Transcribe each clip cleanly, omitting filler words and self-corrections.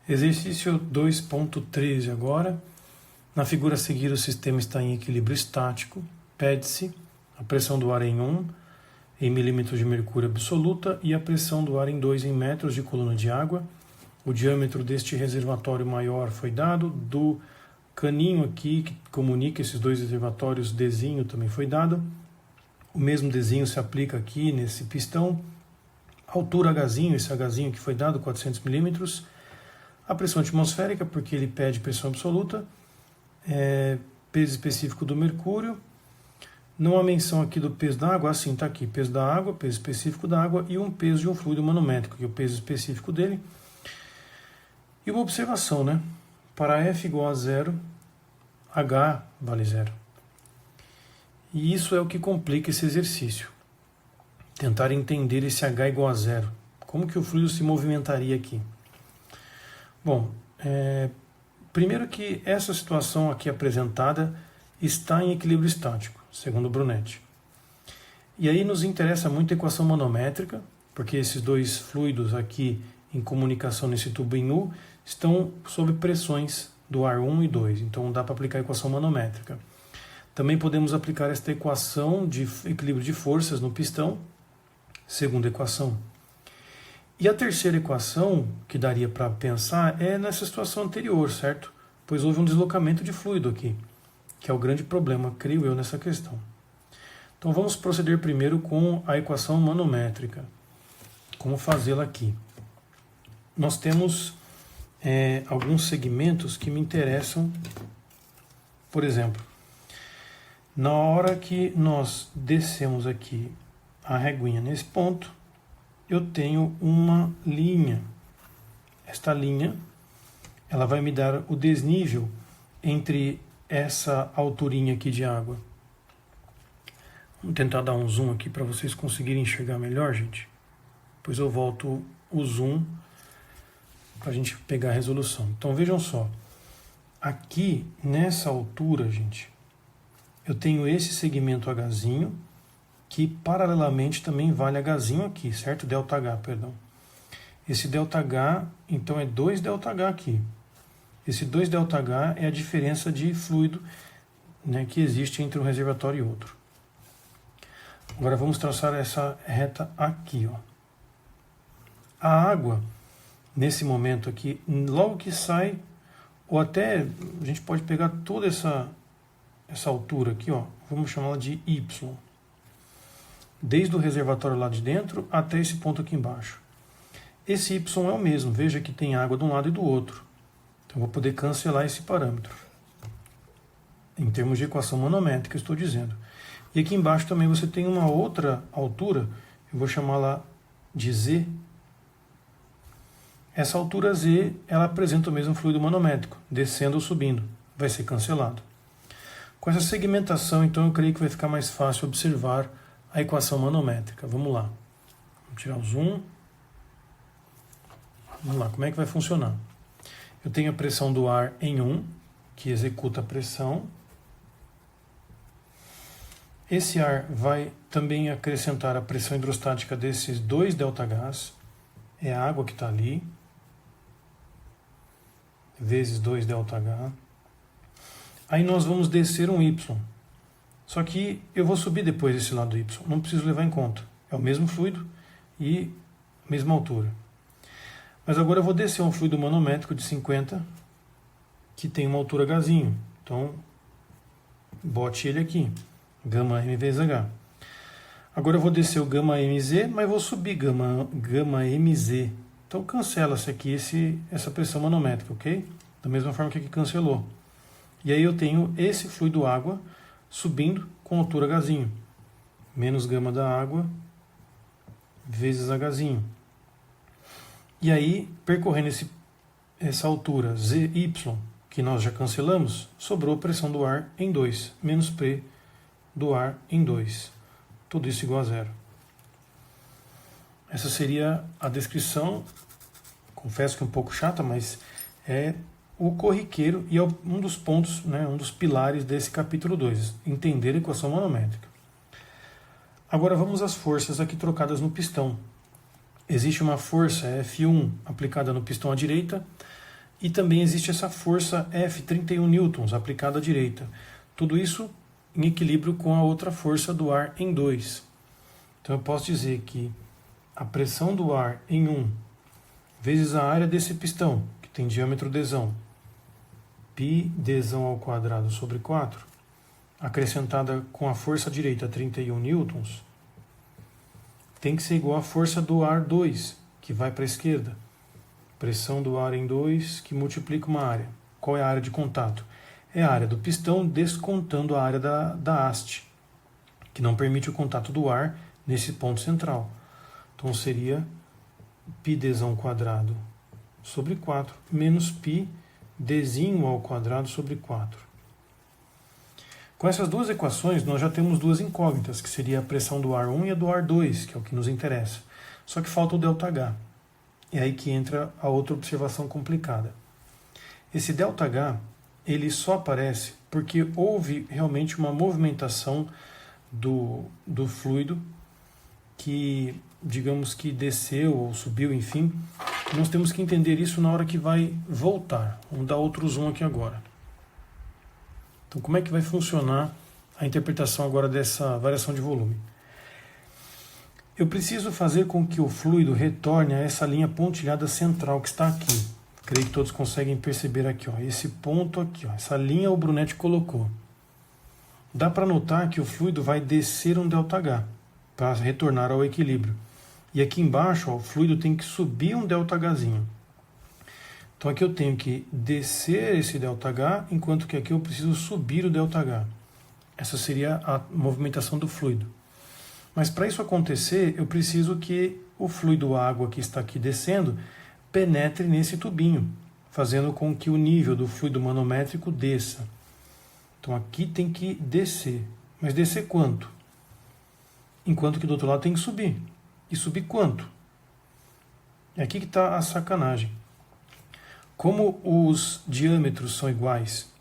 Exercício 2.13 agora. Na figura a seguir, o sistema está em equilíbrio estático. Pede-se a pressão do ar em 1 em milímetros de mercúrio absoluta e a pressão do ar em 2 em metros de coluna de água. O diâmetro deste reservatório maior foi dado. Do caninho aqui, que comunica esses dois reservatórios, desenho também foi dado. O mesmo desenho se aplica aqui nesse pistão. Altura Hzinho, esse Hzinho que foi dado, 400 milímetros. A pressão atmosférica, porque ele pede pressão absoluta. Peso específico do mercúrio. Não há menção aqui do peso da água, assim está aqui, peso da água, peso específico da água e um peso de um fluido manométrico, que é o peso específico dele. E uma observação, né? Para F igual a 0, H vale 0. E isso é o que complica esse exercício. Tentar entender esse H igual a 0. Como que o fluido se movimentaria aqui? Bom, primeiro que essa situação aqui apresentada está em equilíbrio estático, segundo Brunetti. E aí nos interessa muito a equação manométrica, porque esses dois fluidos aqui em comunicação nesse tubo em U estão sob pressões do ar 1 e 2, então dá para aplicar a equação manométrica. Também podemos aplicar esta equação de equilíbrio de forças no pistão, segunda equação. E a terceira equação que daria para pensar é nessa situação anterior, certo? Pois houve um deslocamento de fluido aqui, que é o grande problema, creio eu, nessa questão. Então vamos proceder primeiro com a equação manométrica. Como fazê-la aqui? Nós temos alguns segmentos que me interessam. Por exemplo, na hora que nós descemos aqui a reguinha nesse ponto, eu tenho uma linha. Esta linha, ela vai me dar o desnível entre essa alturinha aqui de água. Vamos tentar dar um zoom aqui para vocês conseguirem enxergar melhor, gente. Depois eu volto o zoom para a gente pegar a resolução. Então vejam só. Aqui, nessa altura, gente, eu tenho esse segmento Hzinho, que paralelamente também vale Hzinho aqui, certo? ΔH, perdão. Esse ΔH, então, é 2ΔH aqui. Esse 2ΔH é a diferença de fluido, né, que existe entre um reservatório e outro. Agora vamos traçar essa reta aqui, ó. A água, nesse momento aqui, logo que sai, ou até a gente pode pegar toda essa altura aqui, ó, vamos chamá-la de Y. Desde o reservatório lá de dentro até esse ponto aqui embaixo. Esse Y é o mesmo, veja que tem água de um lado e do outro. Então vou poder cancelar esse parâmetro. Em termos de equação manométrica, estou dizendo. E aqui embaixo também você tem uma outra altura, eu vou chamá-la de Z. Essa altura Z, ela apresenta o mesmo fluido manométrico, descendo ou subindo, vai ser cancelado. Com essa segmentação, então, eu creio que vai ficar mais fácil observar a equação manométrica. Vamos lá. Vamos tirar o zoom. Vamos lá, como é que vai funcionar? Eu tenho a pressão do ar em 1, que executa a pressão. Esse ar vai também acrescentar a pressão hidrostática desses 2 ΔHs. É a água que está ali. Vezes 2ΔH. Aí nós vamos descer um Y. Só que eu vou subir depois desse lado Y. Não preciso levar em conta. É o mesmo fluido e mesma altura. Mas agora eu vou descer um fluido manométrico de 50, que tem uma altura Hzinho. Então, bote ele aqui. Gama M vezes H. Agora eu vou descer o gama MZ, mas vou subir gama MZ. Então cancela-se aqui essa pressão manométrica, ok? Da mesma forma que aqui cancelou. E aí eu tenho esse fluido água subindo com altura Hzinho. Menos gama da água vezes Hzinho. E aí, percorrendo essa altura ZY, que nós já cancelamos, sobrou a pressão do ar em 2, menos P do ar em 2. Tudo isso igual a 0. Essa seria a descrição, confesso que é um pouco chata, mas é o corriqueiro e é um dos pontos, né, um dos pilares desse capítulo 2, entender a equação manométrica. Agora vamos às forças aqui trocadas no pistão. Existe uma força F1 aplicada no pistão à direita E também existe essa força F, 31 newtons, aplicada à direita. Tudo isso em equilíbrio com a outra força do ar em 2. Então eu posso dizer que a pressão do ar em 1 vezes a área desse pistão, que tem diâmetro dzão, π dzão ao quadrado sobre 4, acrescentada com a força direita 31 newtons, tem que ser igual à força do ar 2, que vai para a esquerda. Pressão do ar em 2 que multiplica uma área. Qual é a área de contato? É a área do pistão descontando a área da haste, que não permite o contato do ar nesse ponto central. Então seria π dzão quadrado sobre 4 menos π dzinho ao quadrado sobre 4. Com essas duas equações, nós já temos duas incógnitas, que seria a pressão do ar 1 e a do ar 2, que é o que nos interessa. Só que falta o ΔH. É aí que entra a outra observação complicada. Esse ΔH, ele só aparece porque houve realmente uma movimentação do fluido que, digamos que desceu ou subiu, enfim. Nós temos que entender isso na hora que vai voltar. Vamos dar outro zoom aqui agora. Então, como é que vai funcionar a interpretação agora dessa variação de volume? Eu preciso fazer com que o fluido retorne a essa linha pontilhada central que está aqui. Creio que todos conseguem perceber aqui, ó, esse ponto aqui, ó, essa linha o Brunetti colocou. Dá para notar que o fluido vai descer um ΔH para retornar ao equilíbrio. E aqui embaixo, ó, o fluido tem que subir um ΔHzinho. Então aqui eu tenho que descer esse ΔH, enquanto que aqui eu preciso subir o ΔH. Essa seria a movimentação do fluido. Mas para isso acontecer, eu preciso que o fluido água que está aqui descendo penetre nesse tubinho, fazendo com que o nível do fluido manométrico desça. Então aqui tem que descer. Mas descer quanto? Enquanto que do outro lado tem que subir. E subir quanto? É aqui que está a sacanagem. Como os diâmetros são iguais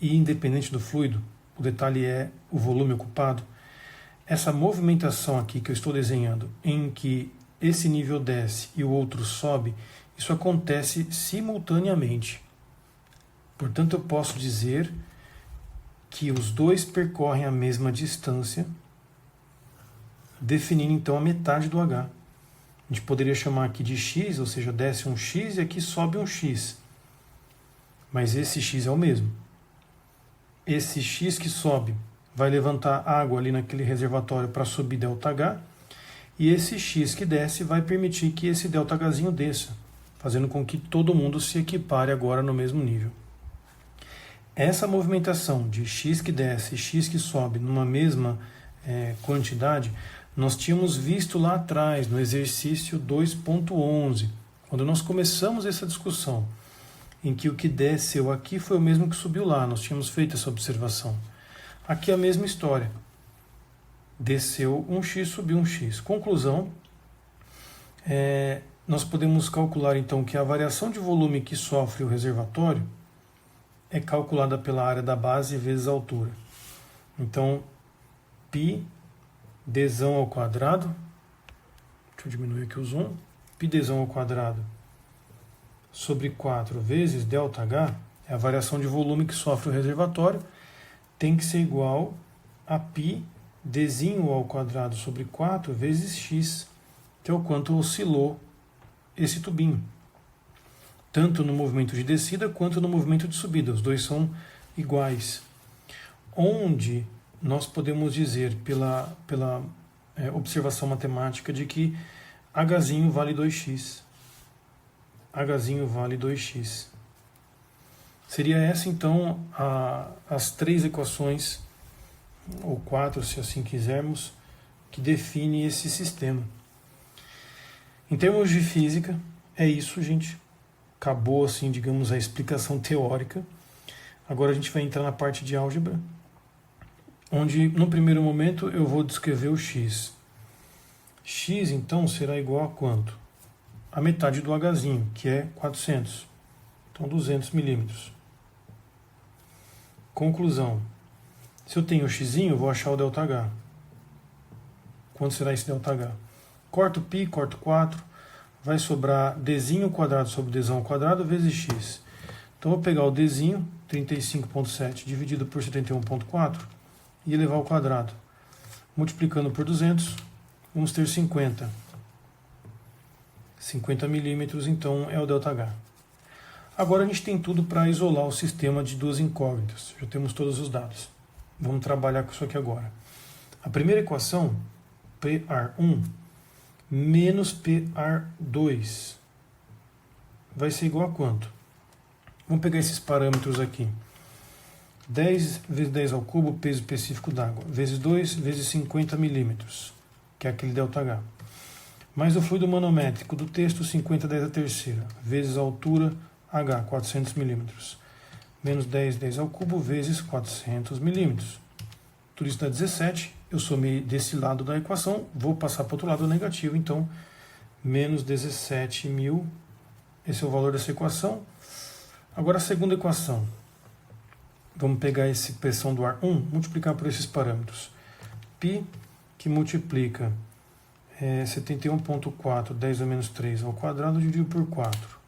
e independente do fluido, o detalhe é o volume ocupado, essa movimentação aqui que eu estou desenhando, em que esse nível desce e o outro sobe, isso acontece simultaneamente. Portanto, eu posso dizer que os dois percorrem a mesma distância, definindo então a metade do H. A gente poderia chamar aqui de x, ou seja, desce um x e aqui sobe um x. Mas esse x é o mesmo. Esse x que sobe vai levantar água ali naquele reservatório para subir ΔH, e esse x que desce vai permitir que esse ΔHzinho desça, fazendo com que todo mundo se equipare agora no mesmo nível. Essa movimentação de x que desce e x que sobe numa mesma quantidade, nós tínhamos visto lá atrás, no exercício 2.11, quando nós começamos essa discussão, em que o que desceu aqui foi o mesmo que subiu lá, nós tínhamos feito essa observação. Aqui é a mesma história. Desceu um x, subiu um x. Conclusão, nós podemos calcular então que a variação de volume que sofre o reservatório é calculada pela área da base vezes a altura. Então, π dzão ao quadrado, deixa eu diminuir aqui o zoom, π dzão ao quadrado sobre 4 vezes ΔH, é a variação de volume que sofre o reservatório, tem que ser igual a π dzinho ao quadrado sobre 4 vezes x, que é o quanto oscilou esse tubinho. Tanto no movimento de descida quanto no movimento de subida. Os dois são iguais. Onde nós podemos dizer, pela observação matemática, de que Hzinho vale 2x. Hzinho vale 2x. Seria essa, então, as três equações, ou 4, se assim quisermos, que define esse sistema. Em termos de física, é isso, gente. Acabou, assim, digamos, a explicação teórica. Agora a gente vai entrar na parte de álgebra, onde, no primeiro momento, eu vou descrever o x. X, então, será igual a quanto? A metade do Hzinho, que é 400. Então, 200 milímetros. Conclusão. Se eu tenho o x, eu vou achar o ΔH. Quanto será esse ΔH? Corto π, corto 4, vai sobrar dzinho quadrado sobre dzão ao quadrado vezes x. Então eu vou pegar o dzinho, 35,7, dividido por 71,4 e elevar ao quadrado. Multiplicando por 200, vamos ter 50. 50 milímetros, então é o ΔH. Agora a gente tem tudo para isolar o sistema de duas incógnitas. Já temos todos os dados. Vamos trabalhar com isso aqui agora. A primeira equação, PR1 menos PR2, vai ser igual a quanto? Vamos pegar esses parâmetros aqui. 10 vezes 10 ao cubo, peso específico d'água, vezes 2 vezes 50 milímetros, que é aquele ΔH. Mais o fluido manométrico do texto, 50 10 à terceira, vezes a altura H, 400 milímetros, menos 10 10 ao cubo, vezes 400 milímetros. Tudo isso dá 17, eu somei desse lado da equação, vou passar para o outro lado negativo, então, menos 17.000, esse é o valor dessa equação. Agora a segunda equação, vamos pegar essa pressão do ar 1, multiplicar por esses parâmetros. Π, que multiplica 71,4, 10 a menos 3 ao quadrado, dividido por 4.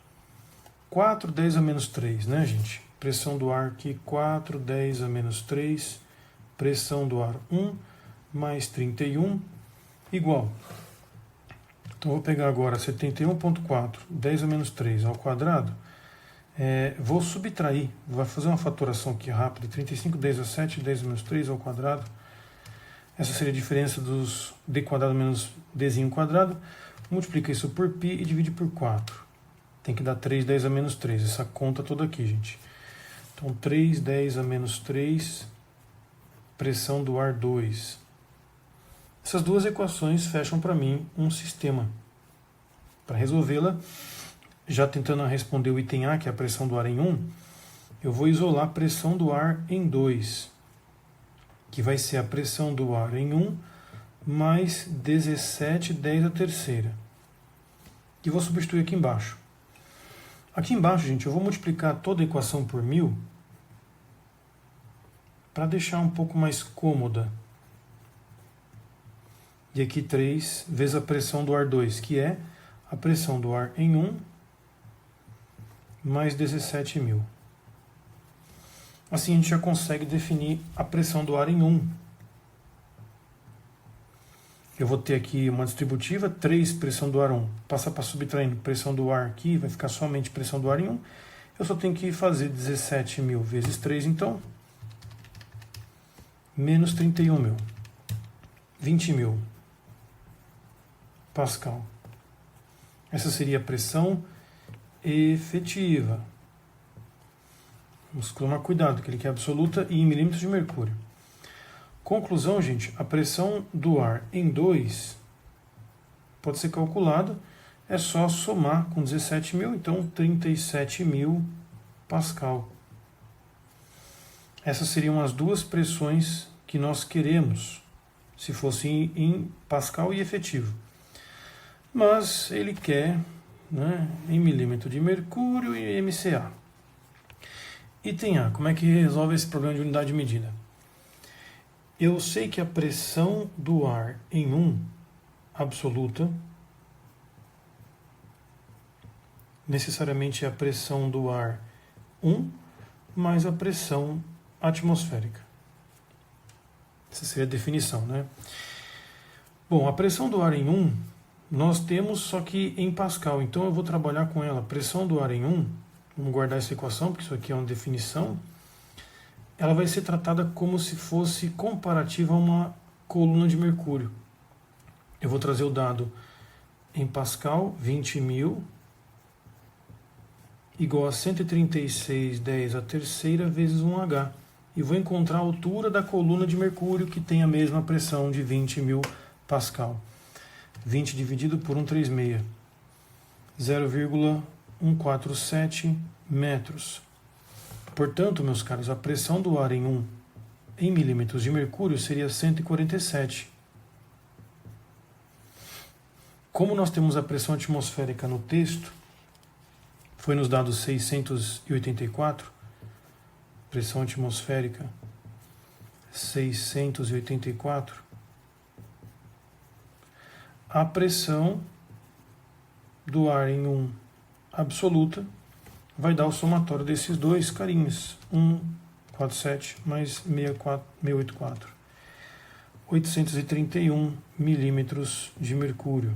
4, 10 a menos 3, né, gente? Pressão do ar aqui, 4, 10 a menos 3. Pressão do ar 1, mais 31, igual. Então, vou pegar agora 71,4, 10 a menos 3 ao quadrado. Vou subtrair, vou fazer uma fatoração aqui rápida. 35, 10 a 7, 10 a menos 3 ao quadrado. Essa seria a diferença dos d quadrado menos dzinho quadrado. Multiplica isso por π e divide por 4. Tem que dar 3, 10 a menos 3. Essa conta toda aqui, gente. Então, 3, 10 a menos 3, pressão do ar 2. Essas duas equações fecham para mim um sistema. Para resolvê-la, já tentando responder o item A, que é a pressão do ar em 1, eu vou isolar a pressão do ar em 2, que vai ser a pressão do ar em 1 mais 17 10 à terceira. E vou substituir aqui embaixo. Aqui embaixo, gente, eu vou multiplicar toda a equação por 1000 para deixar um pouco mais cômoda. E aqui 3 vezes a pressão do ar 2, que é a pressão do ar em 1 mais 17.000. Assim a gente já consegue definir a pressão do ar em 1. Eu vou ter aqui uma distributiva, 3 pressão do ar 1, passa para subtraindo pressão do ar aqui, vai ficar somente pressão do ar em 1. Eu só tenho que fazer 17.000 vezes 3, então, menos 31.000. 20.000 Pascal. Essa seria a pressão efetiva. Vamos tomar cuidado, que ele quer absoluta e em milímetros de mercúrio. Conclusão, gente, a pressão do ar em 2 pode ser calculada, é só somar com 17.000, então 37.000 Pascal. Essas seriam as duas pressões que nós queremos, se fosse em Pascal e efetivo. Mas ele quer, né, em milímetro de mercúrio e MCA. Item A, como é que resolve esse problema de unidade de medida? Eu sei que a pressão do ar em 1 absoluta necessariamente é a pressão do ar 1 mais a pressão atmosférica. Essa seria a definição, né? Bom, a pressão do ar em 1 nós temos só que em Pascal, então eu vou trabalhar com ela. Pressão do ar em 1, vamos guardar essa equação, porque isso aqui é uma definição. Ela vai ser tratada como se fosse comparativa a uma coluna de mercúrio. Eu vou trazer o dado em Pascal, 20.000, igual a 136,10 à terceira vezes 1H. E vou encontrar a altura da coluna de mercúrio, que tem a mesma pressão de 20.000 Pascal. 20 dividido por 136, 0,147 metros. Portanto, meus caros, a pressão do ar em 1 em milímetros de mercúrio seria 147. Como nós temos a pressão atmosférica no texto, foi nos dados 684, pressão atmosférica 684, a pressão do ar em 1 absoluta vai dar o somatório desses dois carinhas. 147 mais 684. 831 milímetros de mercúrio.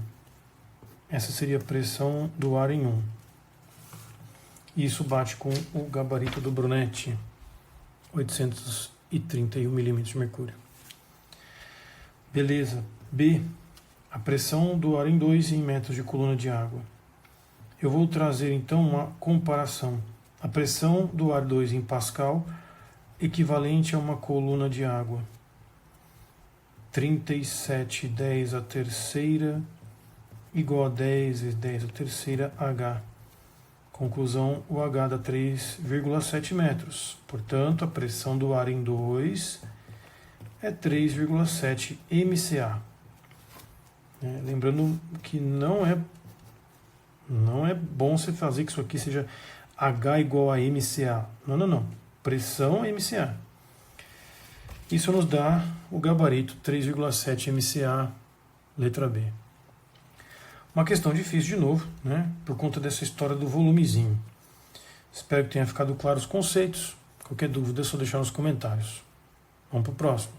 Essa seria a pressão do ar em 1. Isso bate com o gabarito do Brunetti, 831 milímetros de mercúrio. Beleza. B. A pressão do ar em 2 em metros de coluna de água. Eu vou trazer então uma comparação. A pressão do ar 2 em Pascal, equivalente a uma coluna de água. 37,10 a terceira igual a 10 vezes 10 a terceira H. Conclusão, o H dá 3,7 metros. Portanto, a pressão do ar em 2 é 3,7 MCA. Lembrando que não é bom você fazer que isso aqui seja H igual a MCA. Não. Pressão MCA. Isso nos dá o gabarito 3,7 MCA, letra B. Uma questão difícil de novo, né? Por conta dessa história do volumezinho. Espero que tenha ficado claro os conceitos. Qualquer dúvida é só deixar nos comentários. Vamos para o próximo.